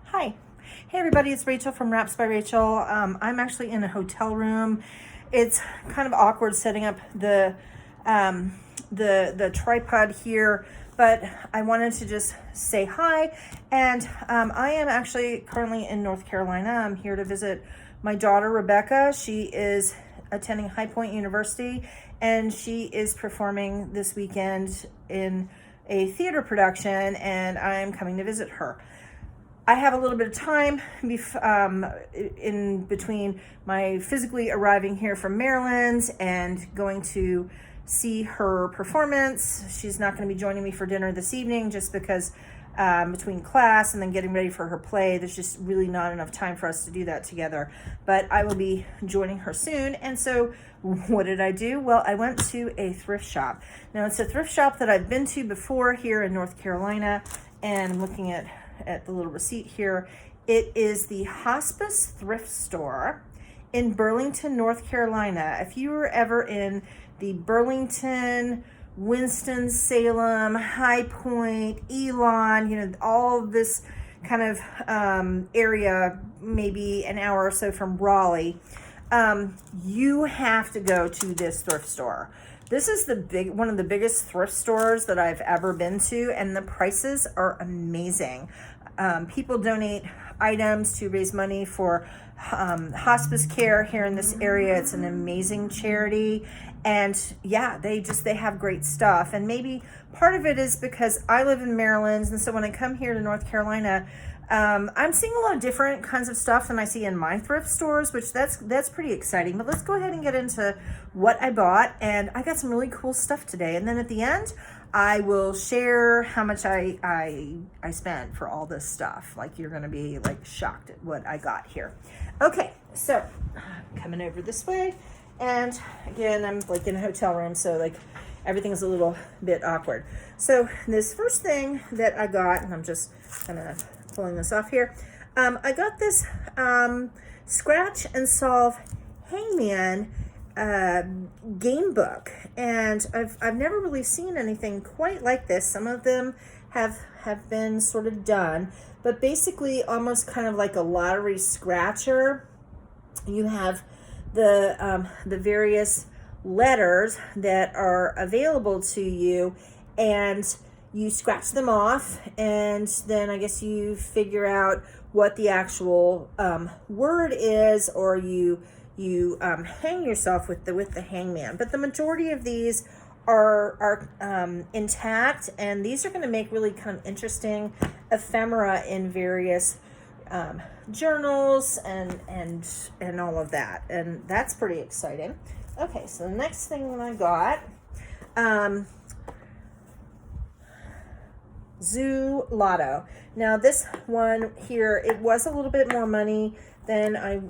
Hi. Hey everybody, it's Rachel from Wraps by Rachel. I'm actually in a hotel room. It's kind of awkward setting up the tripod here, but I wanted to just say hi. And I am actually currently in North Carolina. I'm here to visit my daughter Rebecca. She is attending High Point University, and she is performing this weekend in a theater production, and I'm coming to visit her. I have a little bit of time in between my physically arriving here from Maryland and going to see her performance. She's not going to be joining me for dinner this evening just because between class and then getting ready for her play, there's just really not enough time for us to do that together. But I will be joining her soon. And so what did I do? Well, I went to a thrift shop. Now, it's a thrift shop that I've been to before here in North Carolina, and I'm looking at the little receipt here. It is the Hospice Thrift store in Burlington, North Carolina. If you were ever in the Burlington, Winston-Salem, High Point, Elon, all this kind of area, maybe an hour or so from Raleigh, you have to go to this thrift store. This is one of the biggest thrift stores that I've ever been to, and the prices are amazing. People donate items to raise money for hospice care here in this area. It's an amazing charity, and yeah, they have great stuff. And maybe part of it is because I live in Maryland, and so when I come here to North Carolina, I'm seeing a lot of different kinds of stuff than I see in my thrift stores, which that's pretty exciting. But let's go ahead and get into what I bought. And I got some really cool stuff today. And then at the end, I will share how much I spent for all this stuff. Like, you're going to be like shocked at what I got here. Okay, so coming over this way. And again, I'm like in a hotel room, so like everything's a little bit awkward. So this first thing that I got, and I'm just kind of pulling this off here. I got this Scratch and Solve Hangman game book, and I've never really seen anything quite like this. Some of them have been sort of done, but basically almost kind of like a lottery scratcher. You have the various letters that are available to you, and you scratch them off, and then I guess you figure out what the actual word is, or you hang yourself with the hangman. But the majority of these are intact, and these are going to make really kind of interesting ephemera in various journals and all of that, and that's pretty exciting. Okay, so the next thing that I got, Zoo Lotto. Now this one here, it was a little bit more money than I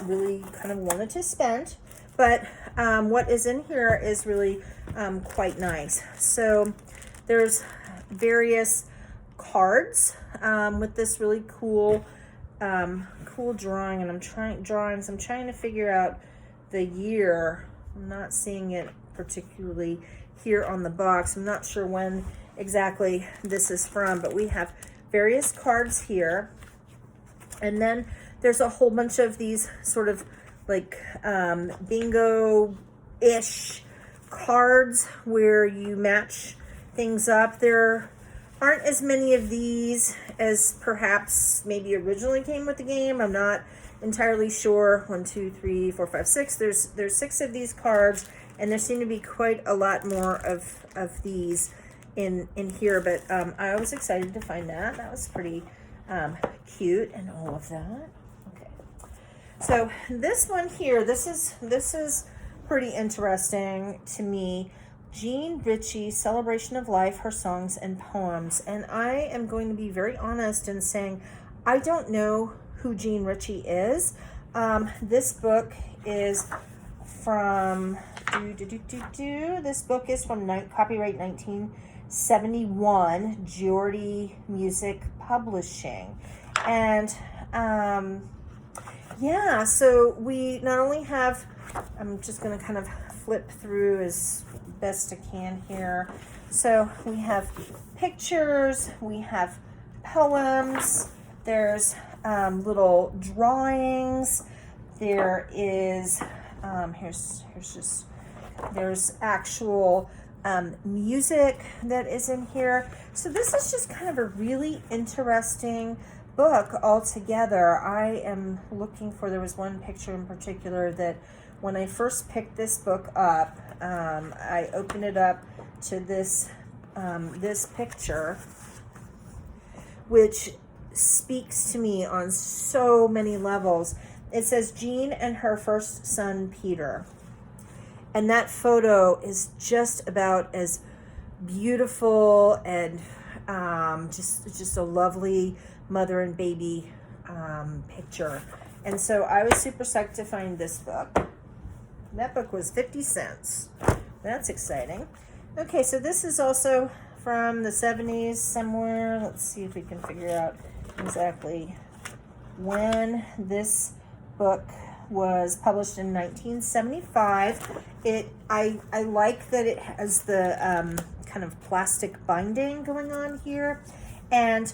really kind of wanted to spend, but what is in here is really quite nice. So there's various cards with this really cool drawing, and I'm trying to figure out the year. I'm not seeing it particularly here on the box. I'm not sure when exactly this is from, but we have various cards here, and then there's a whole bunch of these sort of like bingo-ish cards where you match things up. There aren't as many of these as perhaps maybe originally came with the game. I'm not entirely sure. 1, 2, 3, 4, 5, 6. There's 6 of these cards, and there seem to be quite a lot more of these in here, but I was excited to find that. That was pretty cute, and all of that. Okay, so this one here, this is pretty interesting to me. Jean Ritchie, Celebration of Life, Her Songs and Poems. And I am going to be very honest in saying I don't know who Jean Ritchie is. This book is from this book is from copyright 1971, Geordie Music Publishing. And yeah, so we not only have, I'm just going to kind of flip through as best I can here. So we have pictures, we have poems, There's little drawings. There is, there's actual music that is in here. So this is just kind of a really interesting book altogether. I am looking for, there was one picture in particular that when I first picked this book up, I opened it up to this picture, which speaks to me on so many levels. It says Jean and her first son, Peter. And that photo is just about as beautiful and just a lovely mother and baby picture. And so I was super psyched to find this book. That book was 50 cents. That's exciting. Okay, so this is also from the 70s somewhere. Let's see if we can figure out exactly when this book was published in 1975. I like that it has the kind of plastic binding going on here, and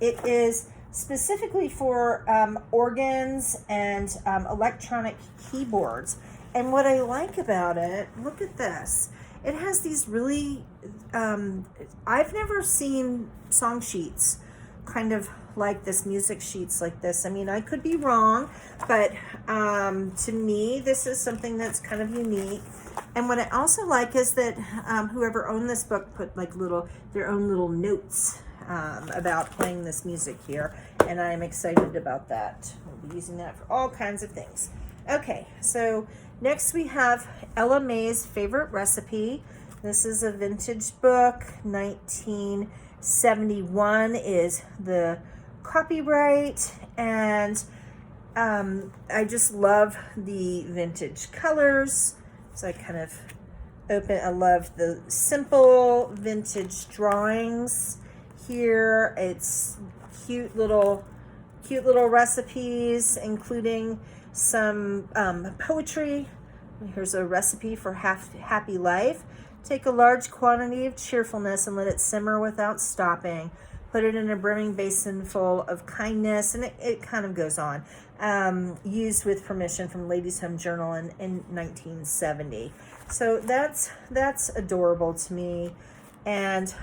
it is specifically for organs and electronic keyboards. And what I like about it, look at this. It has these really, I've never seen song sheets kind of like this, music sheets like this. I mean, I could be wrong, but to me, this is something that's kind of unique. And what I also like is that whoever owned this book put like their own little notes about playing this music here, and I'm excited about that. We'll be using that for all kinds of things. Okay, so next we have Ella May's Favorite Recipe. This is a vintage book. 1971 is the copyright, and I just love the vintage colors. So I kind of I love the simple vintage drawings here. It's cute little recipes, including some poetry. Here's a recipe for happy life. Take a large quantity of cheerfulness and let it simmer without stopping. Put it in a brimming basin full of kindness, and it kind of goes on. Used with permission from Ladies' Home Journal in 1970. So that's adorable to me. And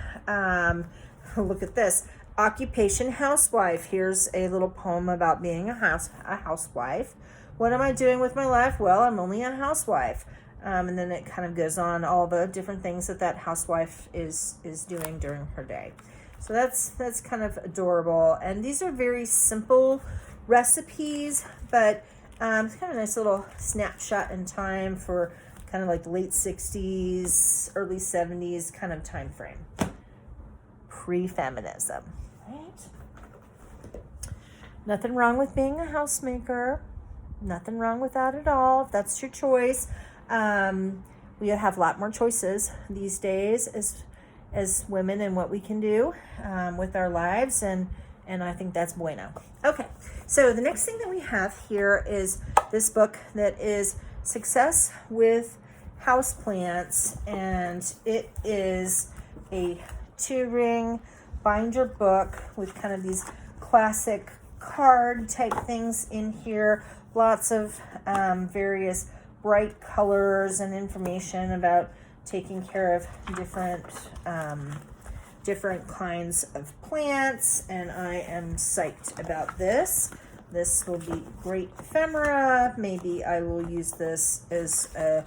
look at this. Occupation housewife. Here's a little poem about being a housewife. What am I doing with my life? Well, I'm only a housewife. And then it kind of goes on all the different things that housewife is doing during her day. So that's kind of adorable. And these are very simple recipes, but it's kind of a nice little snapshot in time for kind of like the late 60s, early 70s kind of time frame. Pre-feminism, right? Nothing wrong with being a housemaker. Nothing wrong with that at all, if that's your choice. We have a lot more choices these days as women and what we can do with our lives, and I think that's bueno. Okay, so the next thing that we have here is this book that is Success with Houseplants, and it is a 2-ring binder book with kind of these classic card type things in here. Lots of various bright colors and information about taking care of different kinds of plants, and I am psyched about this. This will be great ephemera. Maybe I will use this as a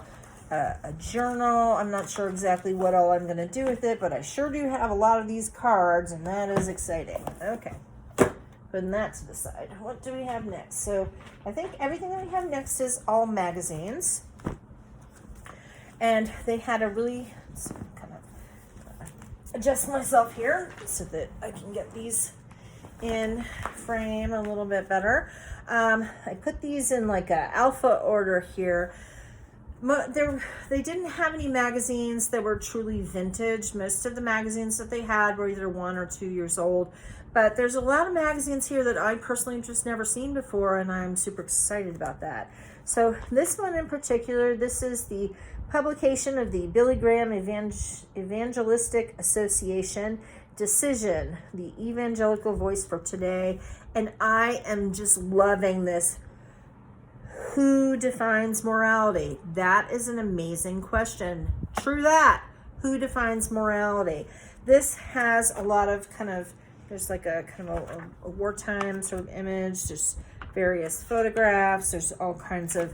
journal. I'm not sure exactly what all I'm going to do with it, but I sure do have a lot of these cards, and that is exciting. Okay, putting that to the side. What do we have next? So I think everything that we have next is all magazines. And they had a really, kind of adjust myself here so that I can get these in frame a little bit better. I put these in like a alpha order here. They didn't have any magazines that were truly vintage. Most of the magazines that they had were either 1 or 2 years old. But there's a lot of magazines here that I personally just never seen before, and I'm super excited about that. So this one in particular, this is the publication of the Billy Graham Evangelistic Association, Decision, the evangelical voice for today. And I am just loving this. Who defines morality? That is an amazing question. True that. Who defines morality? This has a lot of there's like a kind of a wartime sort of image. There's various photographs. There's all kinds of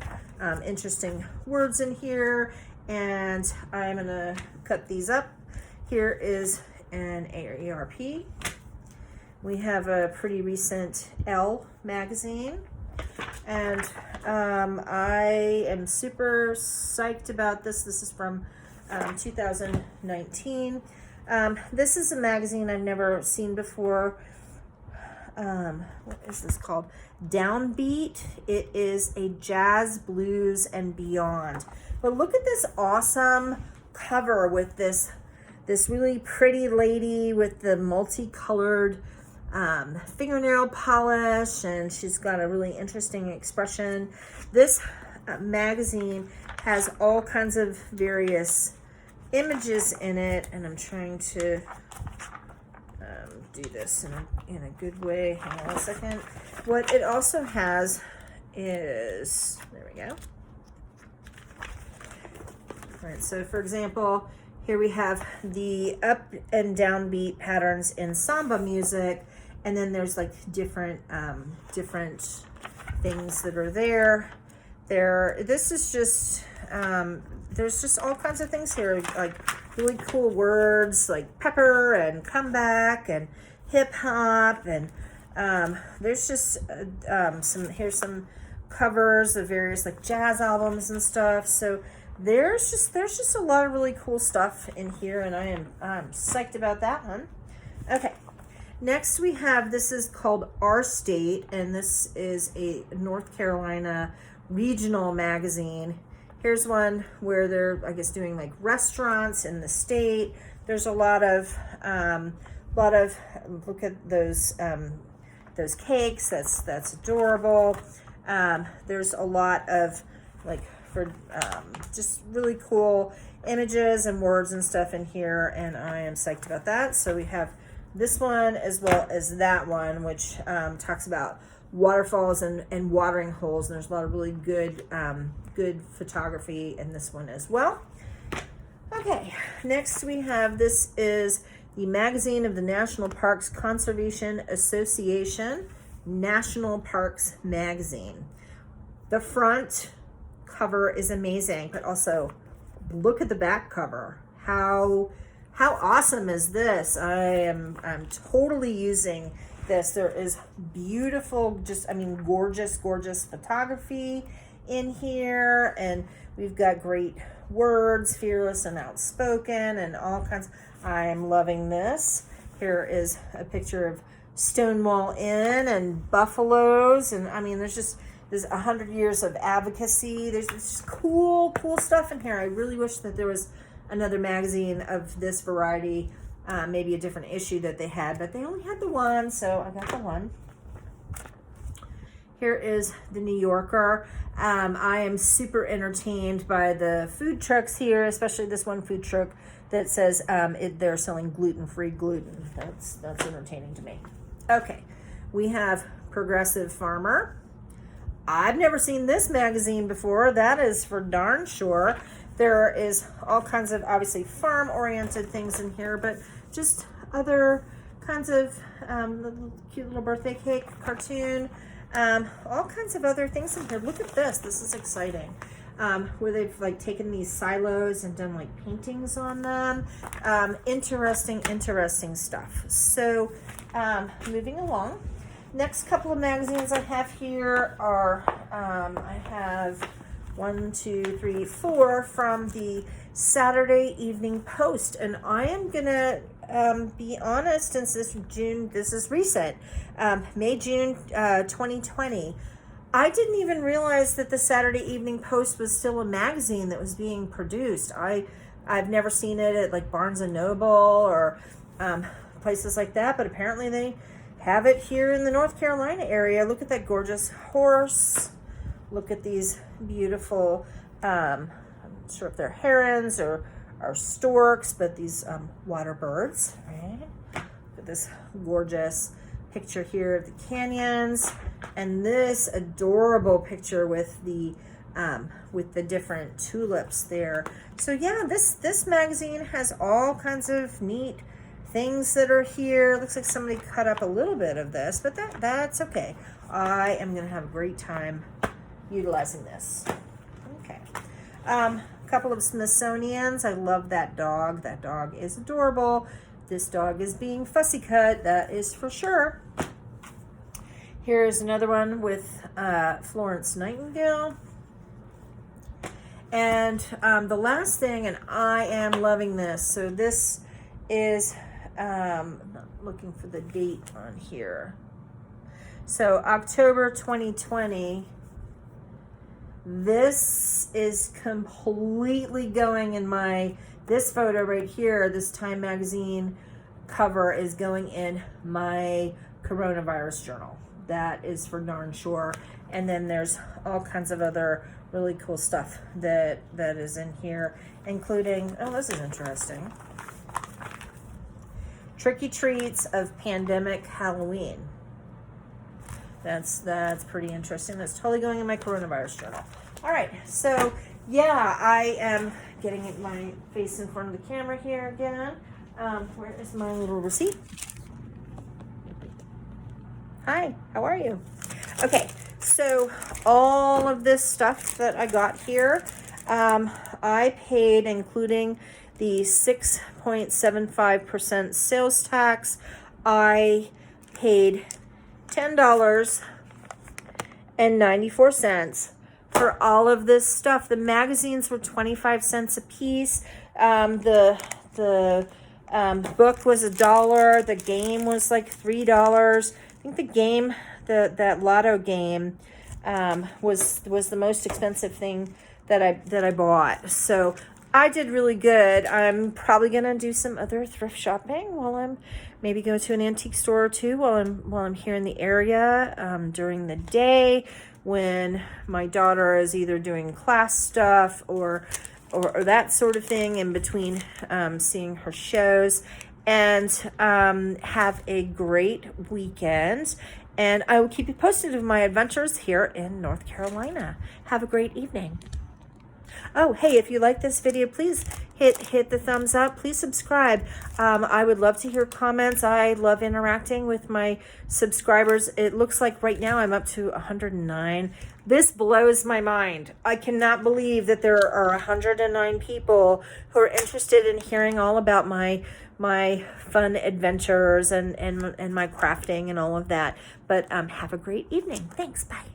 interesting words in here. And I'm going to cut these up. Here is an AARP. We have a pretty recent Elle magazine. And I am super psyched about this. This is from 2019. This is a magazine I've never seen before. What is this called? Downbeat. It is a jazz, blues, and beyond. But look at this awesome cover with this really pretty lady with the multicolored fingernail polish, and she's got a really interesting expression. This magazine has all kinds of various images in it, and I'm trying to do this in a good way. Hang on a second. What it also has is, there we go. All right, so for example, here we have the up and down beat patterns in samba music, and then there's like different things that are there. This is just there's just all kinds of things here, like really cool words like pepper and comeback and hip hop, and there's just some covers of various like jazz albums and stuff. So there's just a lot of really cool stuff in here, and I'm psyched about that one. Okay, next we have, this is called Our State, and this is a North Carolina regional magazine. Here's one where they're, I guess, doing like restaurants in the state. There's a lot of look at those cakes. That's adorable. There's a lot of like for just really cool images and words and stuff in here, and I am psyched about that. So we have this one as well as that one, which talks about waterfalls and watering holes, and there's a lot of really good photography in this one as well. Okay, next we have, this is the magazine of the National Parks Conservation Association, National Parks Magazine. The front cover is amazing, but also look at the back cover. How awesome is this? I'm totally using this. There is beautiful, gorgeous photography in here, and we've got great words, fearless and outspoken, and all kinds. I am loving this. Here is a picture of Stonewall Inn and buffaloes, and there's 100 years of advocacy. There's just cool stuff in here. I really wish that there was another magazine of this variety, maybe a different issue that they had, but they only had the one, so I got the one. Here is the New Yorker. I am super entertained by the food trucks here, especially this one food truck that says they're selling gluten-free gluten. That's entertaining to me. Okay, we have Progressive Farmer. I've never seen this magazine before. That is for darn sure. There is all kinds of obviously farm-oriented things in here, but just other kinds of cute little birthday cake cartoon. All kinds of other things in here. Look at this. This is exciting. Where they've like taken these silos and done like paintings on them. Interesting stuff. So moving along. Next couple of magazines I have here are, I have 1, 2, 3, 4 from the Saturday Evening Post. And I am going to be honest, since this is recent, June 2020. I didn't even realize that the Saturday Evening Post was still a magazine that was being produced. I've never seen it at like Barnes & Noble or places like that, but apparently they have it here in the North Carolina area. Look at that gorgeous horse. Look at these beautiful, I'm not sure if they're herons or storks, but these water birds, right? at this gorgeous picture here of the canyons, and this adorable picture with the different tulips there. So yeah, this magazine has all kinds of neat things that are here. Looks like somebody cut up a little bit of this, but that's okay. I am gonna have a great time utilizing this. Okay. Couple of Smithsonian's. I love that dog. That dog is adorable. This dog is being fussy cut, that is for sure. Here's another one with Florence Nightingale. And the last thing, and I am loving this. So this is, I'm not looking for the date on here. So October 2020. This is completely going in this photo right here, this Time magazine cover is going in my coronavirus journal. That is for darn sure. And then there's all kinds of other really cool stuff that is in here, including, oh, this is interesting. Tricky Treats of Pandemic Halloween. That's pretty interesting. That's totally going in my coronavirus journal. All right, so yeah, I am getting my face in front of the camera here again. Where is my little receipt? Hi, how are you? Okay, so all of this stuff that I got here, I paid, including the 6.75% sales tax, I paid $10.94 for all of this stuff. The magazines were 25 cents a piece. The book was $1. The game was like $3. I think the game, that lotto game, was the most expensive thing that I bought. So I did really good. I'm probably gonna do some other thrift shopping while I'm maybe go to an antique store or two while I'm here in the area during the day when my daughter is either doing class stuff or that sort of thing in between seeing her shows. And have a great weekend. And I will keep you posted of my adventures here in North Carolina. Have a great evening. Oh, hey, if you like this video, please hit the thumbs up. Please subscribe. I would love to hear comments. I love interacting with my subscribers. It looks like right now I'm up to 109. This blows my mind. I cannot believe that there are 109 people who are interested in hearing all about my fun adventures and my crafting and all of that. But have a great evening. Thanks. Bye.